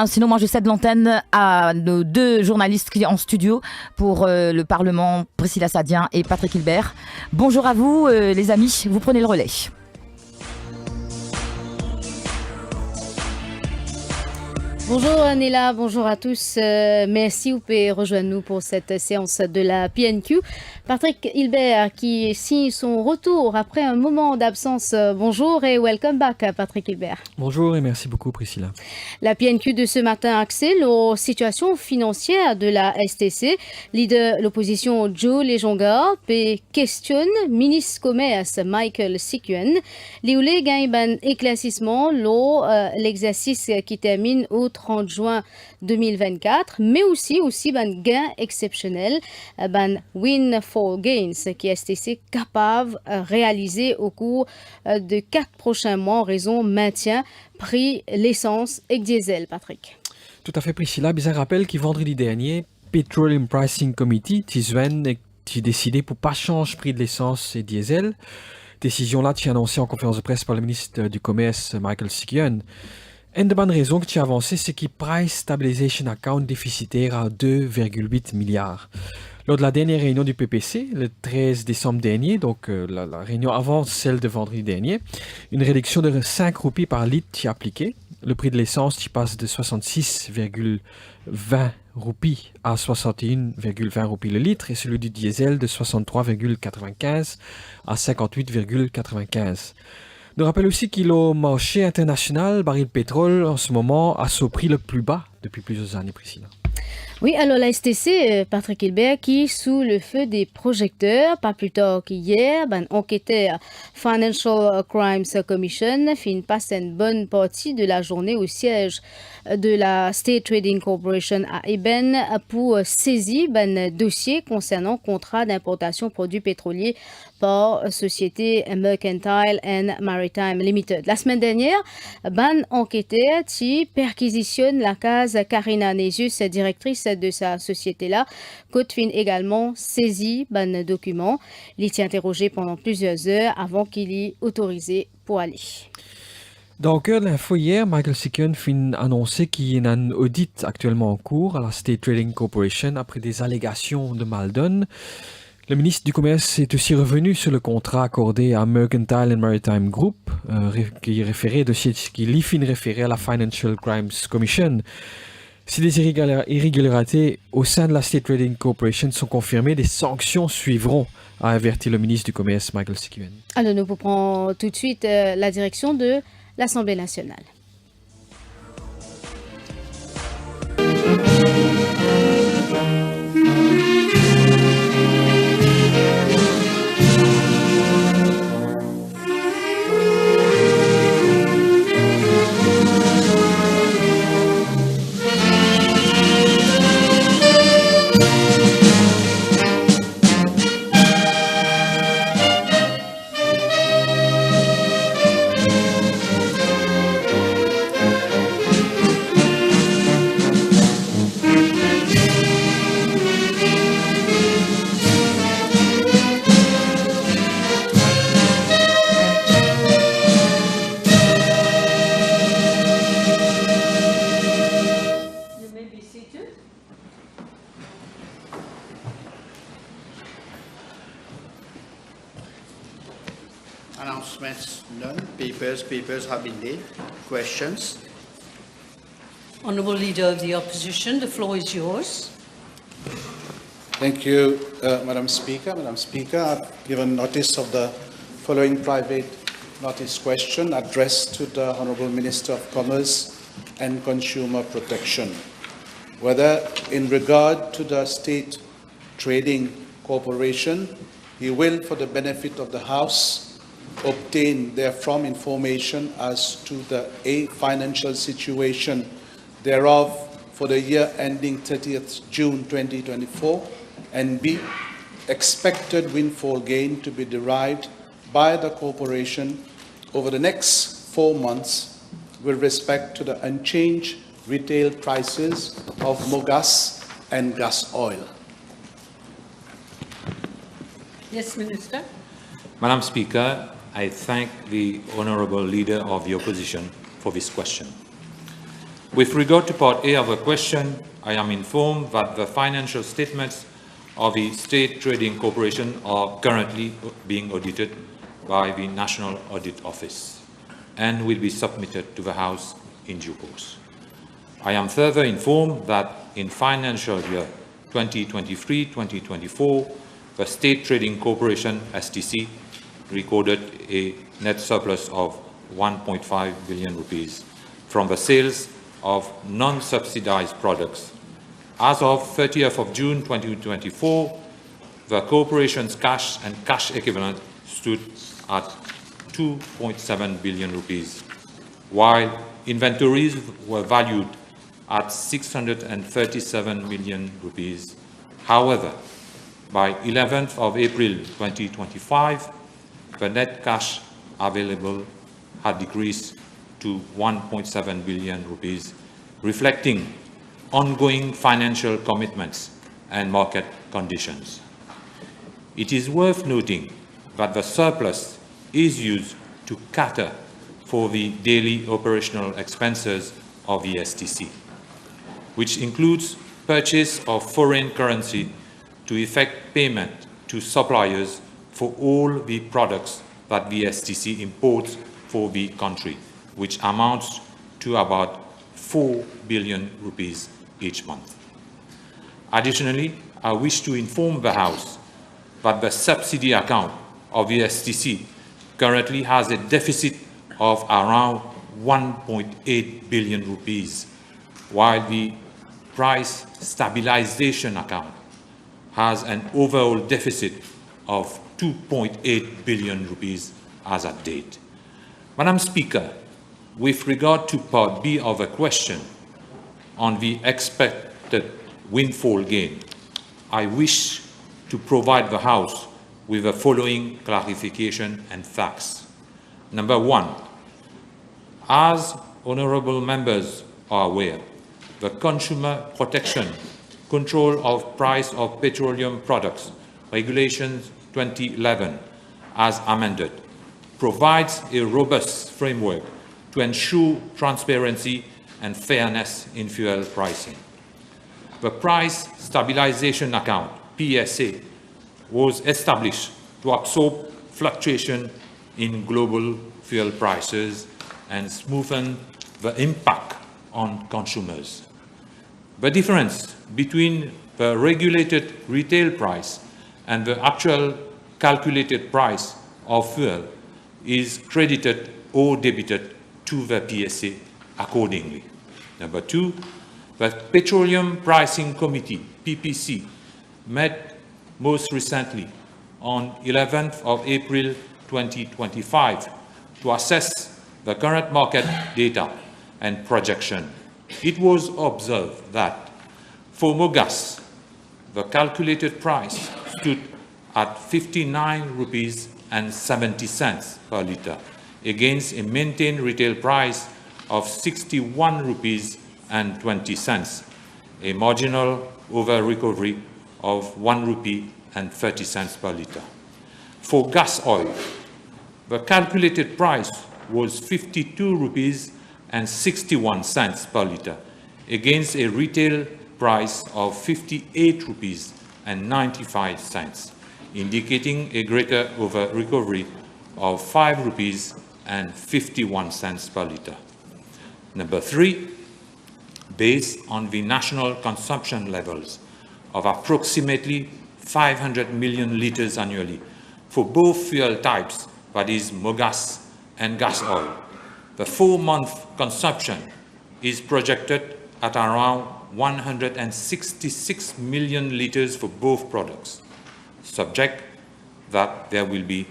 Sinon, moi, je cède l'antenne à nos deux journalistes qui sont en studio pour le Parlement, Priscilla Sadien et Patrick Hilbert. Bonjour à vous, les amis, vous prenez le relais. Bonjour Néla, bonjour à tous. Merci, vous pouvez rejoindre nous pour cette séance de la PNQ. Patrick Hilbert qui signe son retour après un moment d'absence. Bonjour et welcome back Patrick Hilbert. Bonjour et merci beaucoup Priscilla. La PNQ de ce matin axée la situation financière de la STC. Leader l'opposition Joe Lejonga questionne ministre commerce Michael Sikuen. Lioulé gagne un éclaircissement l'exercice qui termine au 30 juin 2024, mais aussi un gain exceptionnel, un windfall gains qui est STC capable de réaliser au cours de 4 prochains mois en raison maintien prix l'essence et diesel, Patrick. Tout à fait Priscilla, bizarre rappel qui vendredi dernier, Petroleum Pricing Committee, Tizwen, a décidé pour pas changer prix de l'essence et diesel. Décision là, tu as annoncé en conférence de presse par le ministre du Commerce Michael Sikuen. Une des bonnes raisons que tu as avancé, c'est qu'il Price Stabilization Account déficitaire à 2,8 milliards. Lors de la dernière réunion du PPC, le 13 décembre dernier, donc la réunion avant celle de vendredi dernier, une réduction de 5 roupies par litre qui est appliquée. Le prix de l'essence qui passe de 66,20 roupies à 61,20 roupies le litre et celui du diesel de 63,95 à 58,95. Nous rappelle aussi qu'il au marché international, baril de pétrole en ce moment à son prix le plus bas depuis plusieurs années, Priscilla. Oui, alors la STC, Patrick Hilbert, qui sous le feu des projecteurs, pas plus tard qu'hier, enquêteur Financial Crimes Commission passe une bonne partie de la journée au siège de la State Trading Corporation à Eben pour saisir un dossier concernant contrat d'importation produits pétroliers par société Mercantile and Maritime Limited. La semaine dernière, enquêteur qui perquisitionne la case Karina Nésius, directrice de sa société-là, Côte-Fin également saisi ban document. Il est interrogé pendant plusieurs heures avant qu'il y autorisé pour aller. Dans le cœur de l'info hier, Michael Sikuen a annoncé qu'il y a un audit actuellement en cours à la State Trading Corporation après des allégations de mal-donne. Le ministre du Commerce est aussi revenu sur le contrat accordé à Mercantile and Maritime Group, qui référait à la Financial Crimes Commission. Si des irrégularités au sein de la State Trading Corporation sont confirmées, des sanctions suivront, a averti le ministre du Commerce Michael Sikuen. Alors nous prenons tout de suite la direction de l'Assemblée nationale. Announcements none. Papers have been laid. Questions? Honourable Leader of the Opposition, the floor is yours. Thank you, Madam Speaker. Madam Speaker, I've given notice of the following private notice question addressed to the Honourable Minister of Commerce and Consumer Protection. Whether in regard to the State Trading Corporation, he will, for the benefit of the House, obtain therefrom information as to the A, financial situation thereof for the year ending 30th June 2024, and B, expected windfall gain to be derived by the corporation over the next 4 months with respect to the unchanged retail prices of mogas and gas oil. Yes, Minister. Madam Speaker, I thank the Honourable Leader of the Opposition for this question. With regard to Part A of the question, I am informed that the financial statements of the State Trading Corporation are currently being audited by the National Audit Office and will be submitted to the House in due course. I am further informed that in financial year 2023-2024, the State Trading Corporation, STC, recorded a net surplus of 1.5 billion rupees from the sales of non-subsidized products. As of 30th of June 2024, the corporation's cash and cash equivalent stood at 2.7 billion rupees, while inventories were valued at 637 million rupees. However, by 11th of April 2025, the net cash available had decreased to 1.7 billion rupees, reflecting ongoing financial commitments and market conditions. It is worth noting that the surplus is used to cater for the daily operational expenses of the STC, which includes purchase of foreign currency to effect payment to suppliers for all the products that the STC imports for the country, which amounts to about 4 billion rupees each month. Additionally, I wish to inform the House that the subsidy account of the STC currently has a deficit of around 1.8 billion rupees, while the price stabilization account has an overall deficit of 2.8 billion rupees as at date. Madam Speaker, with regard to Part B of the question on the expected windfall gain, I wish to provide the House with the following clarification and facts. Number one, as honourable members are aware, the Consumer Protection, Control of Price of Petroleum Products, Regulations 2011, as amended, provides a robust framework to ensure transparency and fairness in fuel pricing. The Price Stabilization Account, PSA, was established to absorb fluctuation in global fuel prices and smoothen the impact on consumers. The difference between the regulated retail price and the actual calculated price of fuel is credited or debited to the PSA accordingly. Number two, the Petroleum Pricing Committee, PPC, met most recently on 11th of April 2025 to assess the current market data and projection. It was observed that for Mogas, the calculated price stood at 59 rupees and 70 cents per litre against a maintained retail price of 61 rupees and 20 cents, a marginal over-recovery of 1 rupee and 30 cents per litre. For gas oil, the calculated price was 52 rupees and 61 cents per litre against a retail price of 58 rupees and 95 cents, indicating a greater over-recovery of 5 rupees and 51 cents per litre. Number three, based on the national consumption levels of approximately 500 million litres annually for both fuel types, that is Mogas and gas oil, the 4-month consumption is projected at around 166 million litres for both products, subject that there will be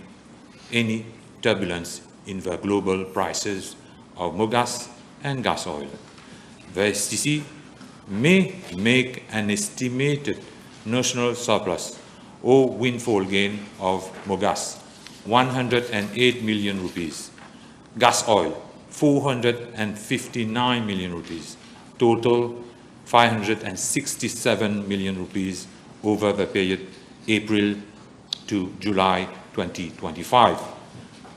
any turbulence in the global prices of Mogas and gas oil. The STC may make an estimated national surplus or windfall gain of Mogas 108 million rupees, gas oil 459 million rupees, total 567 million rupees over the period April to July 2025.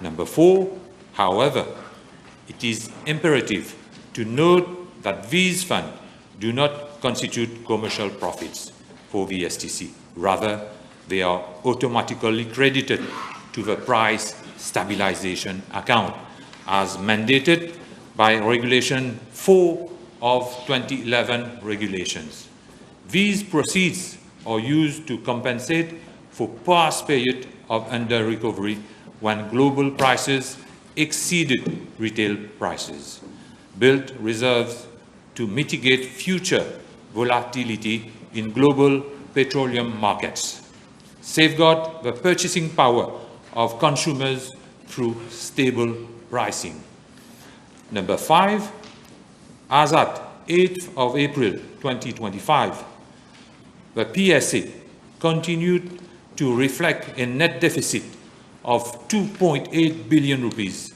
Number four, however, it is imperative to note that these funds do not constitute commercial profits for the STC. Rather, they are automatically credited to the price stabilization account as mandated by Regulation 4 of 2011 regulations. These proceeds are used to compensate for past period of under-recovery when global prices exceeded retail prices, build reserves to mitigate future volatility in global petroleum markets, safeguard the purchasing power of consumers through stable pricing. Number 5, as at 8th of April 2025, the PSA continued to reflect a net deficit of 2.8 billion rupees,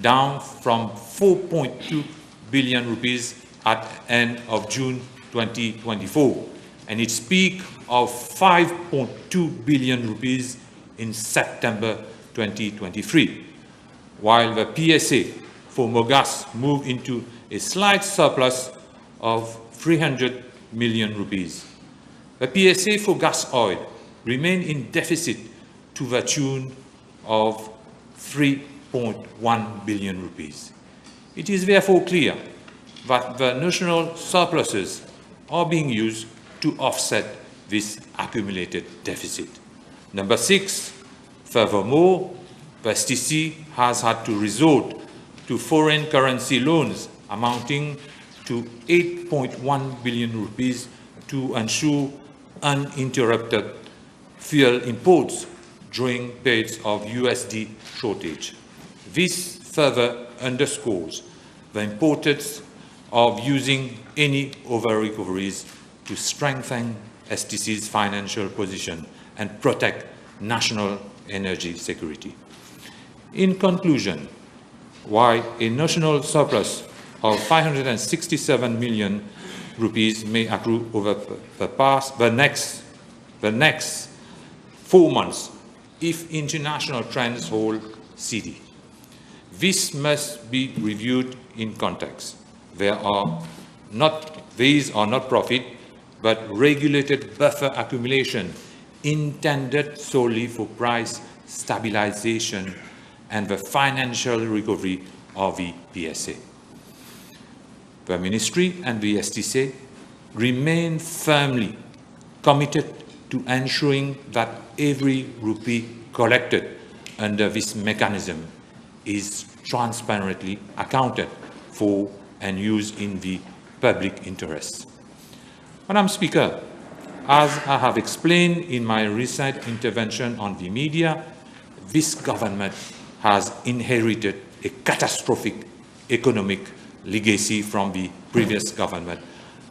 down from 4.2 billion rupees at end of June 2024, and its peak of 5.2 billion rupees in September 2023, while the PSA for Mogas moved into a slight surplus of 300 million rupees. The PSA for gas oil remained in deficit to the tune of 3.1 billion rupees. It is therefore clear that the national surpluses are being used to offset this accumulated deficit. Number 6, furthermore, the STC has had to resort to foreign currency loans amounting to 8.1 billion rupees to ensure uninterrupted fuel imports during periods of USD shortage. This further underscores the importance of using any over-recoveries to strengthen STC's financial position and protect national energy security. In conclusion, while a national surplus of 567 million rupees may accrue over the next 4 months if international trends hold steady, this must be reviewed in context. These are not profit, but regulated buffer accumulation intended solely for price stabilization and the financial recovery of the PSA. The Ministry and the STC remain firmly committed to ensuring that every rupee collected under this mechanism is transparently accounted for and used in the public interest. Madam Speaker, as I have explained in my recent intervention on the media, this government has inherited a catastrophic economic legacy from the previous government,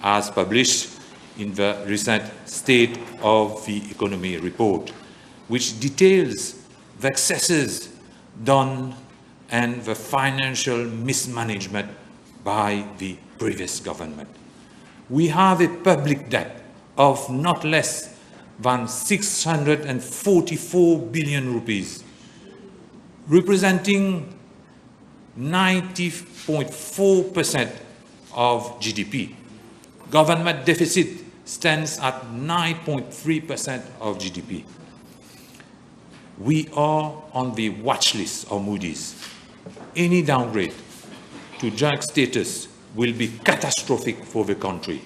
as published in the recent State of the Economy report, which details the excesses done and the financial mismanagement by the previous government. We have a public debt of not less than 644 billion rupees, representing 90.4% of GDP. Government deficit stands at 9.3% of GDP. We are on the watch list of Moody's. Any downgrade to junk status will be catastrophic for the country.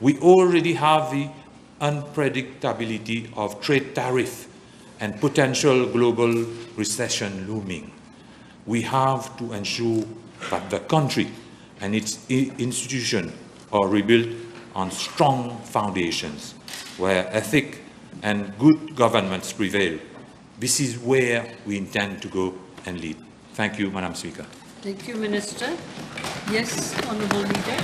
We already have the unpredictability of trade tariff and potential global recession looming. We have to ensure that the country and its institutions are rebuilt on strong foundations where ethic and good governments prevail. This is where we intend to go and lead. Thank you, Madam Speaker. Thank you, Minister. Yes, Honourable Leader.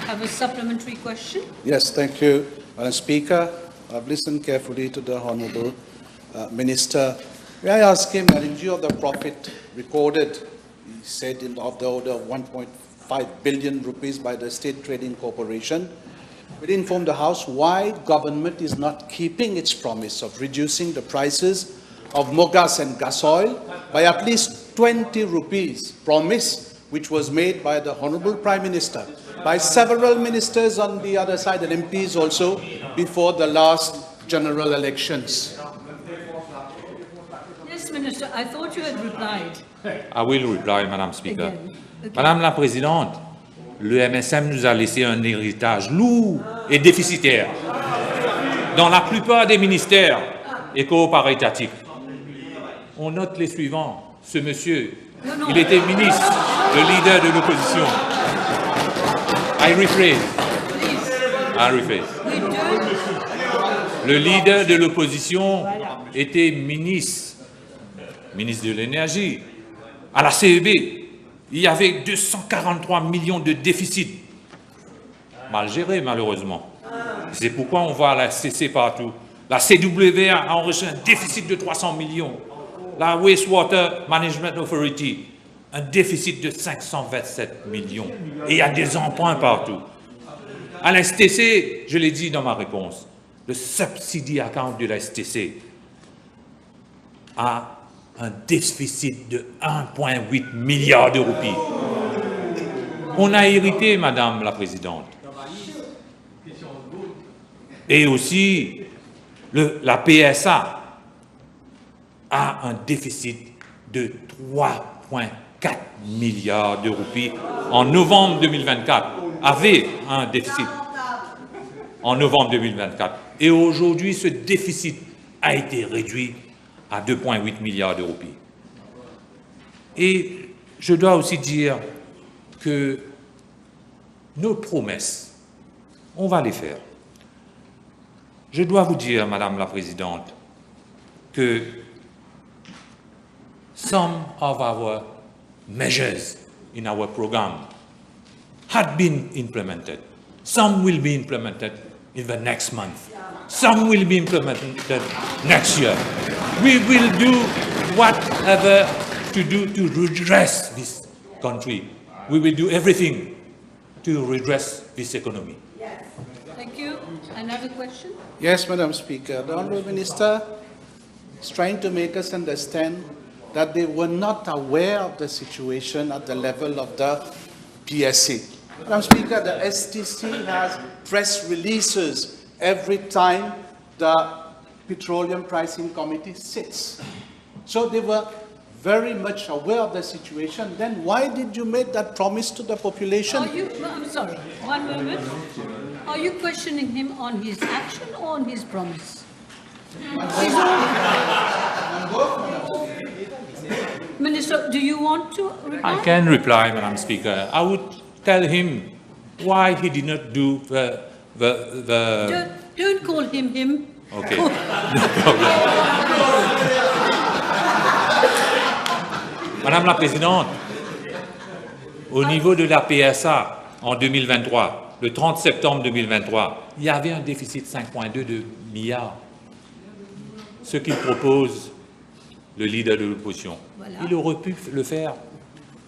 Have a supplementary question? Yes, thank you, Madam Speaker. I've listened carefully to the Honourable Minister. May I ask him, in view of the profit recorded, he said of the order of 1.5 billion rupees by the State Trading Corporation, will you inform the House why government is not keeping its promise of reducing the prices of mogas and gas oil by at least 20 rupees promised which was made by the Honorable Prime Minister, by several ministers on the other side and MPs also before the last general elections. Yes, Minister, I thought you had replied. I will reply, Madame Speaker. Again. Okay. Madame la Présidente, le MSM nous a laissé un héritage lourd et déficitaire dans la plupart des ministères et corps étatiques. On note les suivants. Ce monsieur, il était ministre, le leader de l'opposition. I rephrase. Le leader de l'opposition était ministre de l'énergie. À la CEB, il y avait 243 millions de déficit. Mal géré, malheureusement. C'est pourquoi on voit la STC partout. La CW a enregistré un déficit de 300 millions. La Wastewater Management Authority, un déficit de 527 millions. Et il y a des emprunts partout. À la STC, je l'ai dit dans ma réponse, le subsidy account de la STC a un déficit de 1,8 milliard de roupies. On a hérité, Madame la Présidente. Et aussi, la PSA a un déficit de 3,4 milliards de roupies en novembre 2024, avait un déficit en novembre 2024. Et aujourd'hui, ce déficit a été réduit à 2,8 milliards de roupies. Et je dois aussi dire que nos promesses, on va les faire. Je dois vous dire, Madame la Présidente, que some of our measures in our program had been implemented. Some will be implemented in the next month. Some will be implemented next year. We will do whatever to do to redress this country. We will do everything to redress this economy. Thank you. Another question? Yes, Madam Speaker. The Honourable Minister is trying to make us understand that they were not aware of the situation at the level of the PSA. Madam Speaker, the STC has press releases every time the Petroleum Pricing Committee sits. So they were very much aware of the situation. Then why did you make that promise to the population? I'm sorry, one moment. Are you questioning him on his action or on his promise? Minister, do you want to reply? I can reply, Madam Speaker. I would tell him why he did not do the Don't call him. Okay, no problem. Madame la Présidente, au niveau de la PSA en 2023, le 30 septembre 2023, il y avait un déficit de 5,2 milliards. Ce qu'il propose, le leader de l'opposition, voilà. Il aurait pu le faire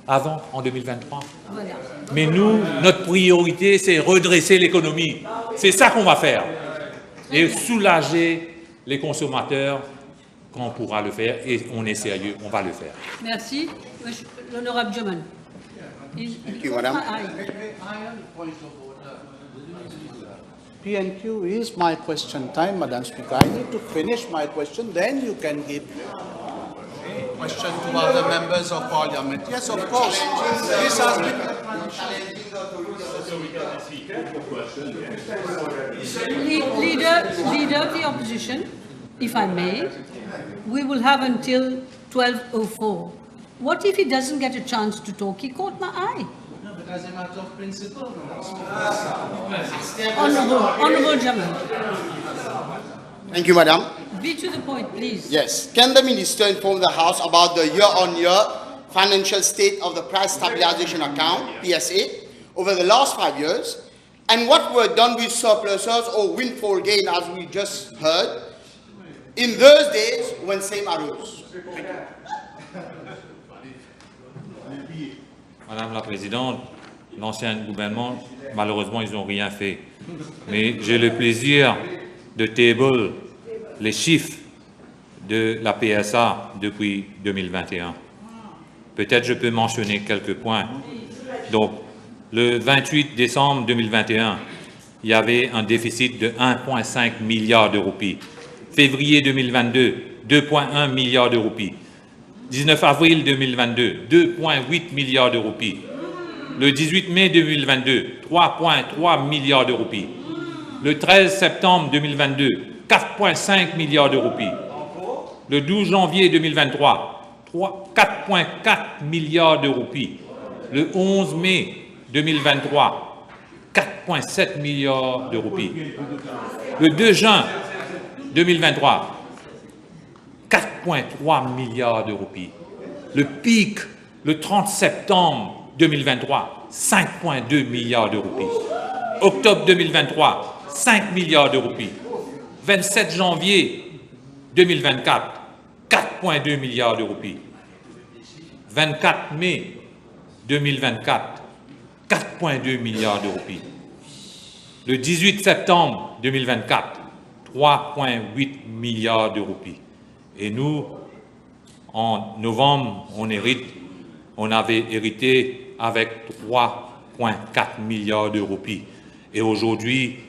avant, en 2023. Voilà. Mais nous, notre priorité, c'est redresser l'économie. C'est ça qu'on va faire. Et soulager les consommateurs quand on pourra le faire. Et on est sérieux, on va le faire. Merci. L'honorable German. Thank you, Madam. PNQ is my question time, Madam Speaker. I need to finish my question, then you can give question to other members of Parliament. Yes, of course. This has been... Leader of the opposition, if I may, we will have until 12:04. What if he doesn't get a chance to talk? He caught my eye. No, but as a matter of principle. Honourable Jamal. Thank you, Madam. Be to the point, please. Yes. Can the Minister inform the House about the year-on-year financial state of the Price Stabilization Account, PSA, over the last 5 years, and what were done with surpluses or windfall gain, as we just heard, in those days when same arose? Madame la Présidente, l'ancien gouvernement, malheureusement, ils n'ont rien fait. Mais j'ai le plaisir de table les chiffres de la PSA depuis 2021. Peut-être je peux mentionner quelques points. Donc, le 28 décembre 2021, il y avait un déficit de 1,5 milliard de roupies. Février 2022, 2,1 milliards de roupies. 19 avril 2022, 2,8 milliards de roupies. Le 18 mai 2022, 3,3 milliards de roupies. Le 13 septembre 2022, 4,5 milliards de roupies. Le 12 janvier 2023, 4,4 milliards de roupies. Le 11 mai 2023, 4,7 milliards de roupies. Le 2 juin 2023, 4,3 milliards de roupies. Le pic, le 30 septembre 2023, 5,2 milliards de roupies. Octobre 2023, 5 milliards de roupies. 27 janvier 2024, 4,2 milliards de roupies. 24 mai 2024, 4,2 milliards de roupies. Le 18 septembre 2024, 3,8 milliards de roupies. Et nous, en novembre, on avait hérité avec 3,4 milliards de roupies. Et aujourd'hui,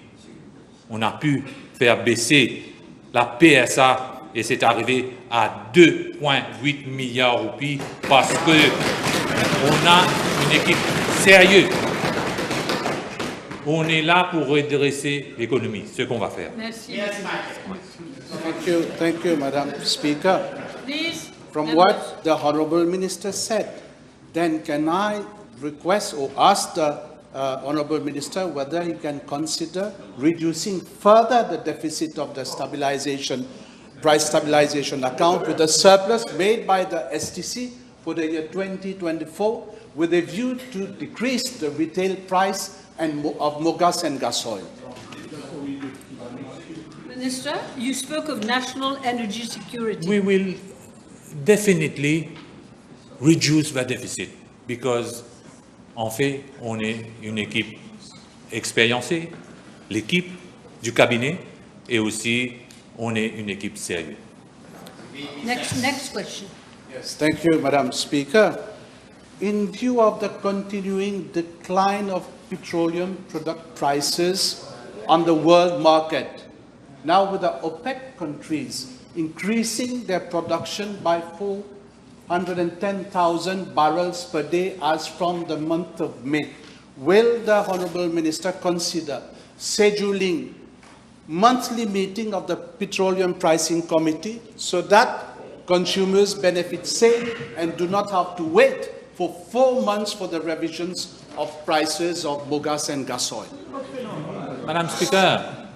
on a pu faire baisser la PSA et c'est arrivé à 2,8 milliards de roupies parce qu'on a une équipe sérieuse. On est là pour redresser l'économie, ce qu'on va faire. Merci. Thank you, Madam Speaker. Please. From what the Honourable Minister said, then can I request or ask the Honourable Minister whether he can consider reducing further the deficit of the price stabilization account with the surplus made by the STC for the year 2024 with a view to decrease the retail price of mogas and gas oil. Minister, you spoke of national energy security. We will definitely reduce the deficit because, en fait, on est une équipe expérimentée, l'équipe du cabinet, et aussi on est une équipe sérieuse. Next question. Yes, thank you, Madam Speaker. In view of the continuing decline of petroleum product prices on the world market, now with the OPEC countries increasing their production by 410,000 barrels per day as from the month of May, will the Honourable Minister consider scheduling monthly meeting of the Petroleum Pricing Committee so that consumers benefit same and do not have to wait for 4 months for the revisions of prices of mogas and gas oil? Madam Speaker,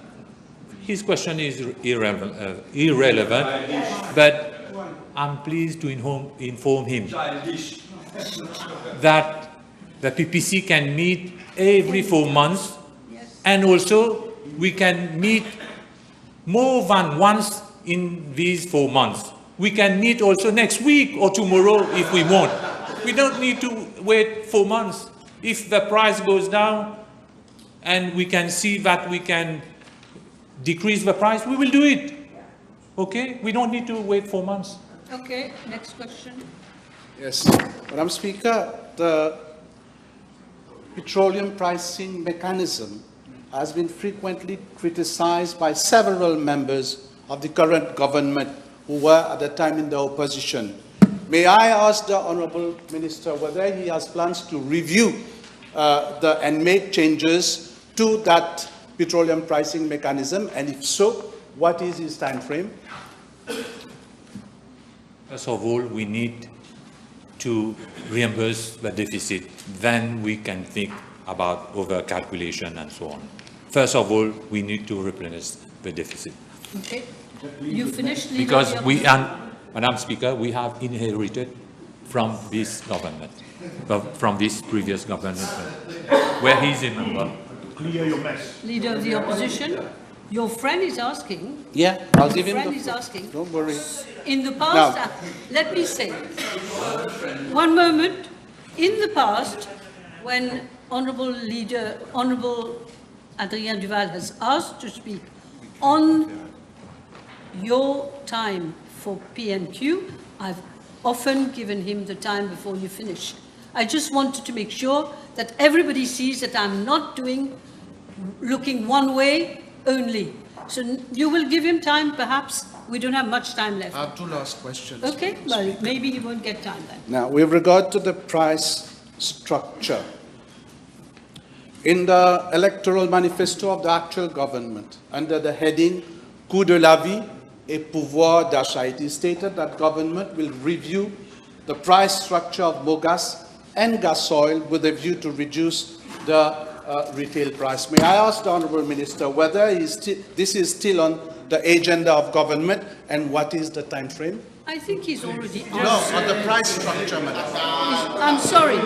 his question is irrelevant, but I'm pleased to inform him that the PPC can meet every 4 months, and also we can meet more than once in these 4 months. We can meet also next week or tomorrow if we want. We don't need to wait 4 months. If the price goes down and we can see that we can decrease the price, we will do it. Okay? We don't need to wait 4 months. Okay, next question. Yes, Madam Speaker, the petroleum pricing mechanism has been frequently criticized by several members of the current government who were at the time in the opposition. May I ask the Honourable Minister whether he has plans to review and make changes to that petroleum pricing mechanism, and if so, what is his time frame? First of all, we need to reimburse the deficit. Then we can think about over-calculation and so on. First of all, we need to replenish the deficit. Okay. You finished? Because Madam Speaker, we have inherited from this government, from this previous government, where he's a member. Clear your mess. Leader of the opposition, your friend is asking. Yeah, I'll give him the Friend is floor. asking. Don't worry. In the past, Now. let me say, one moment. In the past, when Honourable Adrien Duval has asked to speak on your time for PNQ, I've often given him the time before you finish. I just wanted to make sure that everybody sees that I'm not looking one way only. So you will give him time, perhaps? We don't have much time left. I have two last questions. Okay, well, maybe he won't get time then. Now, with regard to the price structure, in the electoral manifesto of the actual government, under the heading Coût de la vie et pouvoir d'achat, it is stated that government will review the price structure of mogas and gas oil with a view to reduce the retail price. May I ask the Honourable Minister whether this is still on the agenda of government and what is the time frame? I think he's already answered. No, on the price structure, Madam. I'm sorry.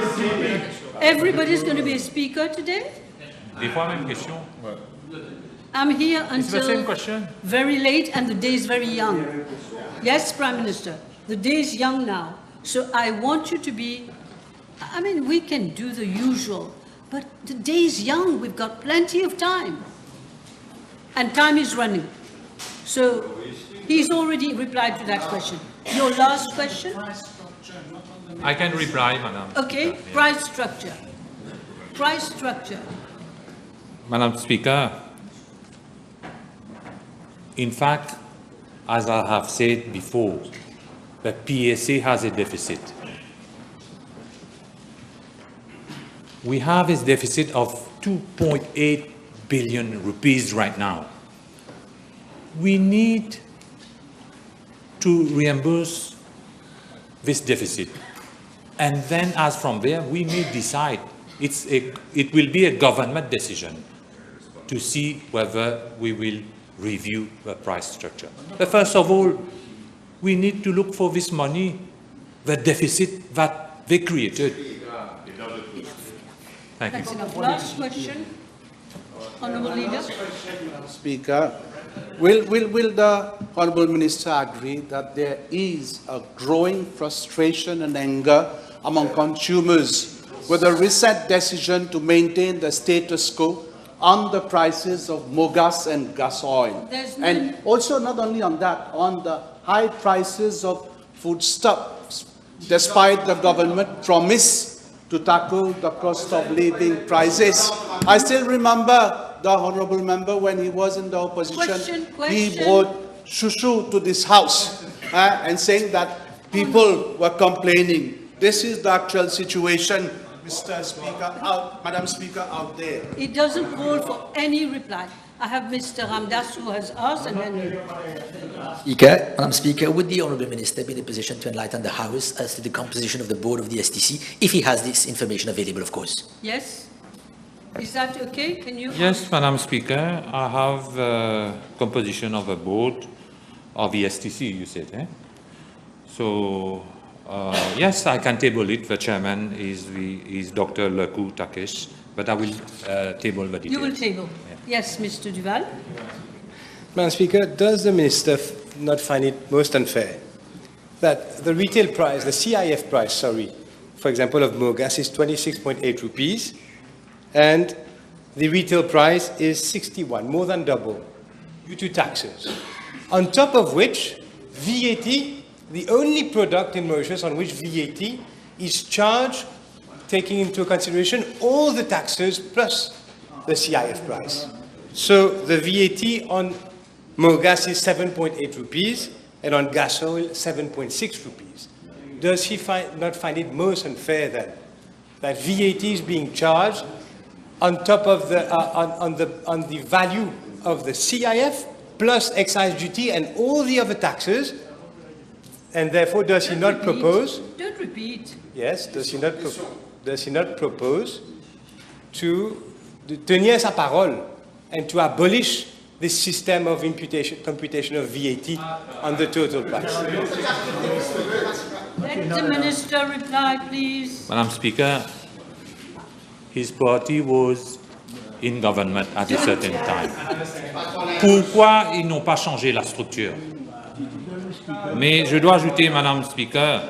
Everybody's going to be a speaker today? I'm here until very late and the day is very young. Yes, Prime Minister, the day is young now. So I want you to be, I mean, we can do the usual, but the day is young. We've got plenty of time. And time is running. So he's already replied to that question. Your last question? I can reply, Madam. Okay, price structure. Price structure. Madam Speaker, in fact, as I have said before, the PSA has a deficit. We have a deficit of 2.8 billion rupees right now. We need to reimburse this deficit. And then as from there, we may decide. It will be a government decision to see whether we will review the price structure. But first of all, we need to look for this money, the deficit that they created. Thank That's you. enough. Last question. Honourable Leader. Speaker, will the Honourable Minister agree that there is a growing frustration and anger among consumers with the recent decision to maintain the status quo on the prices of mogas and gas oil? And also not only on that, on the high prices of foodstuffs, despite the government promise to tackle the cost of living crisis. I still remember the honourable member when he was in the opposition, he brought shushu to this house and saying that people were complaining. This is the actual situation, Mr. Speaker, Madam Speaker, out there. It doesn't call for any reply. I have Mr. Ramdas who has asked, and then Speaker, Madam Speaker, would the Honourable Minister be in a position to enlighten the House as to the composition of the board of the STC, if he has this information available, of course? yes? Is that okay? Can you? Yes, Madam Speaker, I have composition of a board of the STC, you said, eh? So, yes, I can table it. The chairman is Dr. Leku Takesh, but I will table the details. You will table. Yeah. Yes, Mr. Duval. Madam Speaker, does the Minister not find it most unfair that the retail price, the CIF price, for example, of Mogas is 26.8 rupees, and the retail price is 61, more than double, due to taxes. On top of which, VAT, the only product in Mauritius on which VAT is charged, taking into consideration all the taxes plus the CIF price. So the VAT on Mogas is 7.8 rupees, and on gas oil, 7.6 rupees. Does he not find it most unfair then that VAT is being charged on top of on the value of the CIF plus excise duty and all the other taxes, and therefore does he not propose? Don't repeat. Yes, does he not propose to tenir sa parole and to abolish this system of computation of VAT on the total price? Let the Minister reply, please. Madam Speaker, his party was in government at a certain time. Pourquoi ils n'ont pas changé la structure? Mais je dois ajouter, Madam Speaker,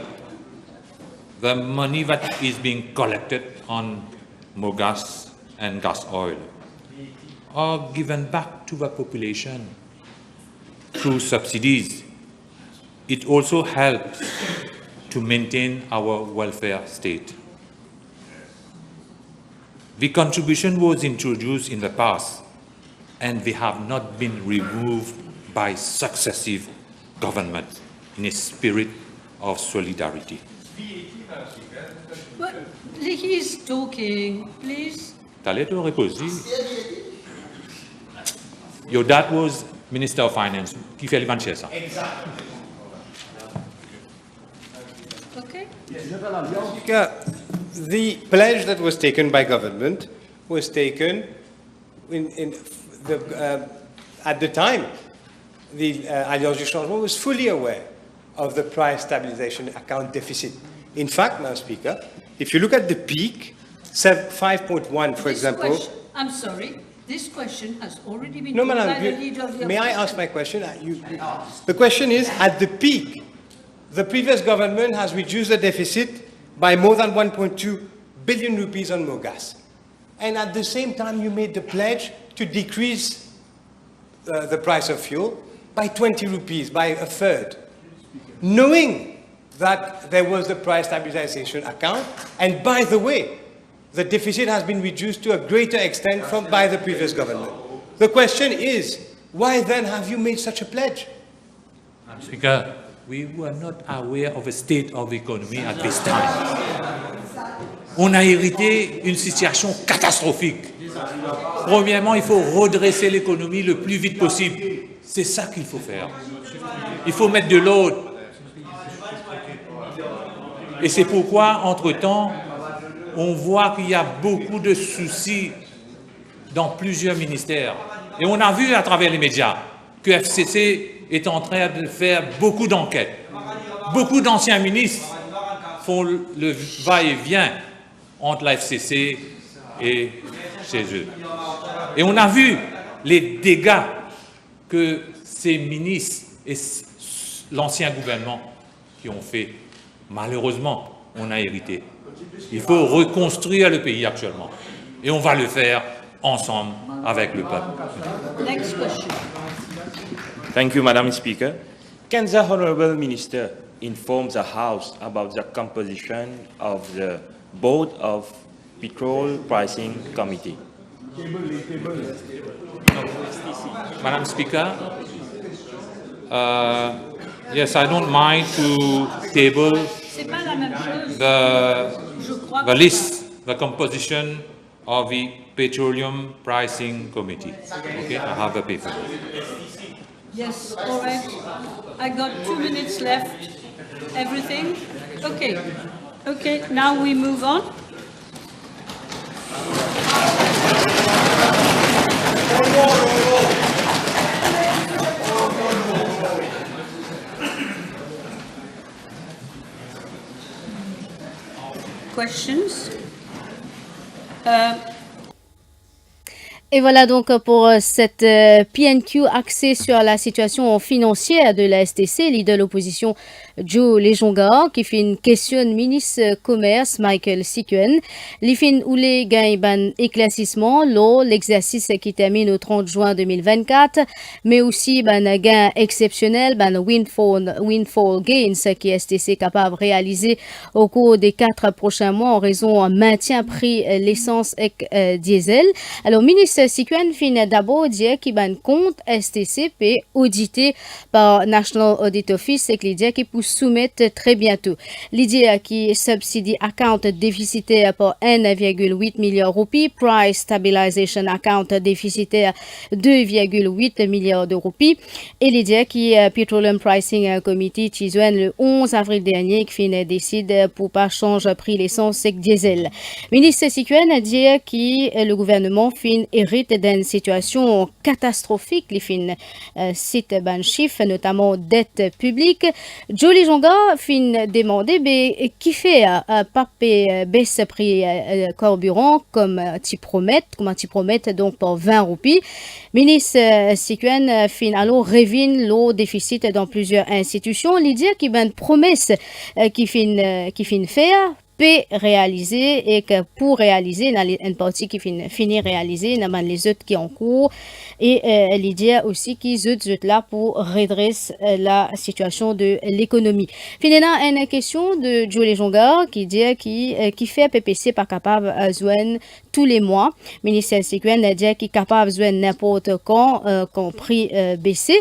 the money that is being collected on mogas and gas oil are given back to the population through subsidies. It also helps to maintain our welfare state. The contribution was introduced in the past, and they have not been removed by successive governments in a spirit of solidarity. But he's talking, please. T'allais te reposer. Your dad was Minister of Finance. Qui fait ça? Okay. The pledge that was taken by government was taken at the time. The Alliance du Changement was fully aware of the price stabilization account deficit. In fact, Madam Speaker, if you look at the peak, 5.1, for example. I'm sorry. This question has already been No, put by Madam, the leader of the may I opposition. ask my question? The question is, at the peak, the previous government has reduced the deficit by more than 1.2 billion rupees on Mogas. And at the same time, you made the pledge to decrease the price of fuel by 20 rupees, by a third, knowing that there was the price stabilization account. And by the way, the deficit has been reduced to a greater extent by the previous government. The question is, why then have you made such a pledge? Speaker, we were not aware of the state of the economy at this time. On a hérité une situation catastrophique. Premièrement, il faut redresser l'économie le plus vite possible. C'est ça qu'il faut faire. Il faut mettre de l'ordre. Et c'est pourquoi, entre-temps, on voit qu'il y a beaucoup de soucis dans plusieurs ministères. Et on a vu à travers les médias que FCC est en train de faire beaucoup d'enquêtes. Beaucoup d'anciens ministres font le va-et-vient entre la FCC et chez eux. Et on a vu les dégâts que ces ministres et l'ancien gouvernement qui ont fait. Malheureusement, on a hérité. Il faut reconstruire le pays actuellement. Et on va le faire ensemble avec le peuple. Next question. Thank you, Madam Speaker. Can the Honourable Minister inform the House about the composition of the Board of Petrol Pricing Committee? Madam Speaker, yes, I don't mind to table C'est pas la même chose. the list, the composition of the Petroleum Pricing Committee. Okay, I have the paper. Yes, all right. I got 2 minutes left. Everything? Okay. Okay, now we move on. Questions? Et voilà donc pour cette PNQ axée sur la situation financière de la STC, leader de l'opposition Joe Lejonga, qui fait une question ministre commerce Michael Sikuen. Li fin ou les gains ban éclaircissement lors l'exercice qui termine au 30 juin 2024, mais aussi ban gain exceptionnel, ban windfall gains qui STC capable de réaliser au cours des 4 prochains mois en raison maintien prix l'essence et diesel. Alors ministre Sikuen fin d'abord dire qu'il ban compte STCP audité par National Audit Office et qu'il dit qu'il peut soumettre très bientôt. L'idée qui subsidie account déficitaire pour 1,8 milliard de roupies, price stabilization account déficitaire 2,8 milliards de roupies et l'idée qui Petroleum Pricing Committee qui le 11 avril dernier qui fin décide pour pas changer prix l'essence et diesel. Ministre Sikuen dit que le gouvernement fin hérite d'une situation catastrophique, les fin cite ban chiffres, notamment dette publique. Jolie Jonga fin demandé qui fait pas baisse prix carburant comme tu promettes donc pour 20 roupies. Ministre Sikuen fin alors revient le déficit dans plusieurs institutions. L'idée qui ben promesse qui fin faire peut réaliser et que pour réaliser, il y a une partie qui finit réalisée, il y a les autres qui sont en cours et l'idée aussi qu'ils sont là pour redresser la situation de l'économie. Finalement, une question de Joe Jongar qui dit qui fait PPC pas capable de joindre tous les mois. Le ministère de Sécurité dit qu'il est capable de joindre n'importe quand prix baissé.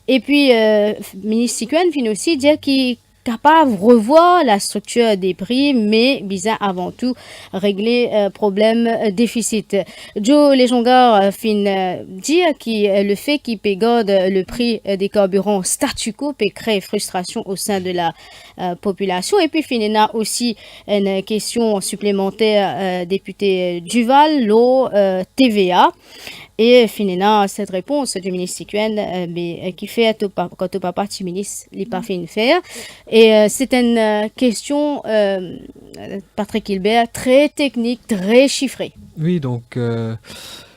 Et puis, le ministre de Sécurité finit aussi dire qu'il capable de revoir la structure des prix, mais bizarre avant tout régler problème déficit. Joe Lejongar fin dire que le fait qu'il garde le prix des carburants statu quo peut créer frustration au sein de la population. Et puis finalement aussi une question supplémentaire député Duval, l'eau TVA. Et finalement, cette réponse du ministre Sikuen, qui fait quand au papa du ministre, il n'a pas fait une faire. Et c'est une question, Patrick Hilbert, très technique, très chiffrée. Oui, donc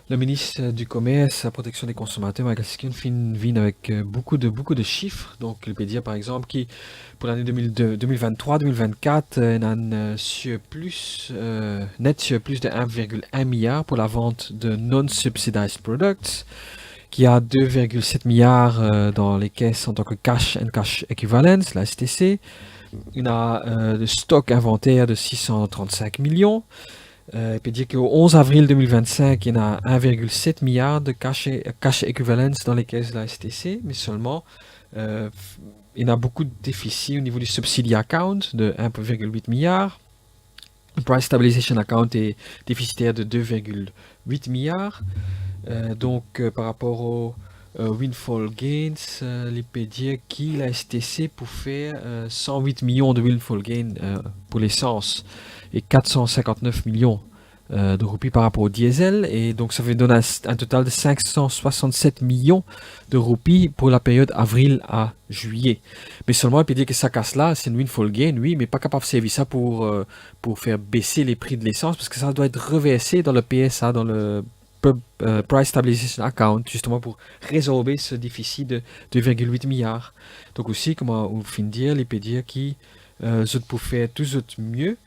le ministre du Commerce, la protection des consommateurs, Michael Sikuen, vient avec beaucoup de chiffres. Donc, il peut dire par exemple que pour l'année 2023-2024, il y a un surplus, net surplus de 1,1 milliard pour la vente de non-subsidized products, qui a 2,7 milliards dans les caisses en tant que cash and cash equivalents, la STC. Il y a de stock inventaire de 635 millions. Il peut dire qu'au 11 avril 2025, il y a 1,7 milliard de cash equivalents dans les caisses de la STC, mais seulement il y a beaucoup de déficits au niveau du subsidy account de 1,8 milliard. Le price stabilization account est déficitaire de 2,8 milliards. Par rapport au windfall gains, il peut dire que la STC pour faire 108 millions de windfall gains pour l'essence et 459 millions de roupies par rapport au diesel, et donc ça fait donner un total de 567 millions de roupies pour la période avril à juillet. Mais seulement, il peut dire que ça casse là, c'est une windfall gain, oui, mais pas capable de servir ça pour faire baisser les prix de l'essence, parce que ça doit être reversé dans le PSA, dans le Price Stabilization Account, justement pour résorber ce déficit de 2,8 milliards. Donc aussi, comme on vient de dire, il peut dire qu'ils pour faire tout mieux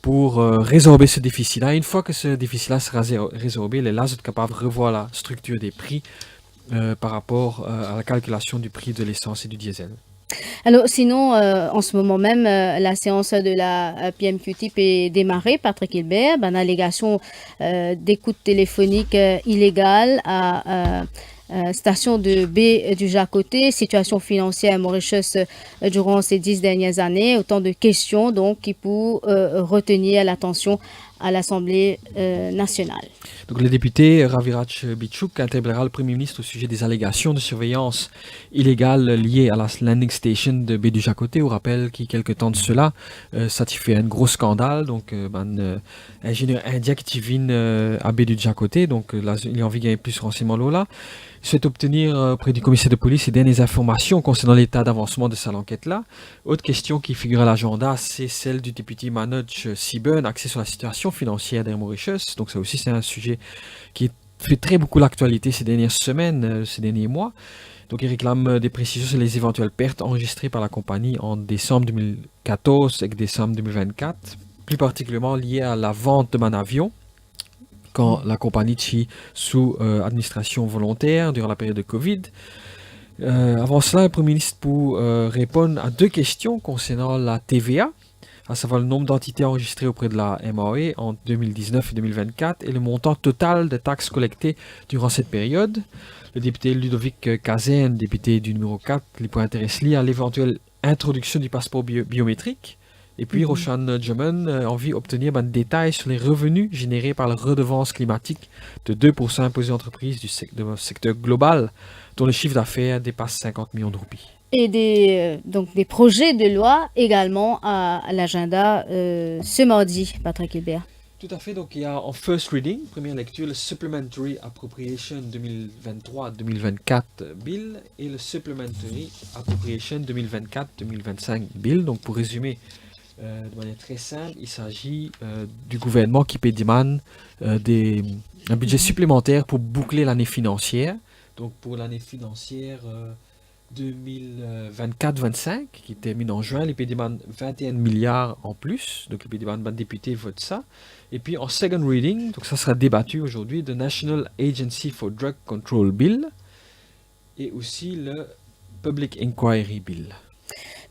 pour résorber ce déficit-là. Une fois que ce déficit-là sera résorbé, les là, sont capables de revoir la structure des prix par rapport à la calculation du prix de l'essence et du diesel. Alors, sinon, en ce moment même, la séance de la PMQT peut démarrer. Patrick Hilbert, allégation d'écoute téléphonique illégale à station de B du Jacoté, situation financière Mauritius durant ces 10 dernières années, autant de questions donc qui pour retenir l'attention à l'Assemblée nationale. Donc le député Raviraj Bichuk interpellera le Premier ministre au sujet des allégations de surveillance illégale liées à la landing station de B du Jacoté. On rappelle qu'il y a quelques temps de cela, ça a fait un gros scandale. Donc ingénieur indien qui vient à B du Jacoté, donc là, il a envie de gagner plus de renseignements là. Il souhaite obtenir auprès du commissaire de police les dernières informations concernant l'état d'avancement de cette enquête-là. Autre question qui figure à l'agenda, c'est celle du député Manoj Siburn, axée sur la situation financière des Mauritius. Donc ça aussi, c'est un sujet qui fait très beaucoup l'actualité ces dernières semaines, ces derniers mois. Donc il réclame des précisions sur les éventuelles pertes enregistrées par la compagnie en décembre 2014 et décembre 2024, plus particulièrement liées à la vente de Manavion, quand la compagnie est sous administration volontaire durant la période de Covid. Avant cela, le Premier ministre pour répondre à deux questions concernant la TVA, à savoir le nombre d'entités enregistrées auprès de la MAE en 2019 et 2024 et le montant total de taxes collectées durant cette période. Le député Ludovic Kazen, député du numéro 4, les points intéressés liés à l'éventuelle introduction du passeport biométrique. Et puis, Roshan Juman a envie d'obtenir des détails sur les revenus générés par la redevance climatique de 2% imposée aux entreprises du secteur global, dont le chiffre d'affaires dépasse 50 millions de roupies. Et des projets de loi également à l'agenda ce mardi, Patrick Hilbert. Tout à fait, donc il y a en first reading, première lecture, le Supplementary Appropriation 2023-2024 Bill et le Supplementary Appropriation 2024-2025 Bill. Donc pour résumer, de manière très simple, il s'agit du gouvernement qui peut demander un budget supplémentaire pour boucler l'année financière. Donc pour l'année financière 2024-25, qui termine en juin. Les demandent 21 milliards en plus. Donc, les demandent députés votent ça. Et puis, en second reading, donc ça sera débattu aujourd'hui, the National Agency for Drug Control Bill et aussi le Public Inquiry Bill.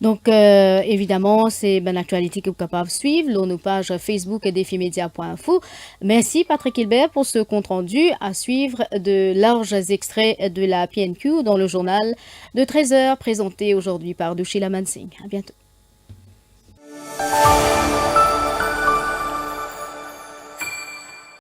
Donc, évidemment, c'est une actualité que vous êtes capable de suivre sur nos pages Facebook et défimedia.info. Merci Patrick Hilbert pour ce compte-rendu à suivre de larges extraits de la PNQ dans le journal de 13h présenté aujourd'hui par Douchila Mansingh. À bientôt.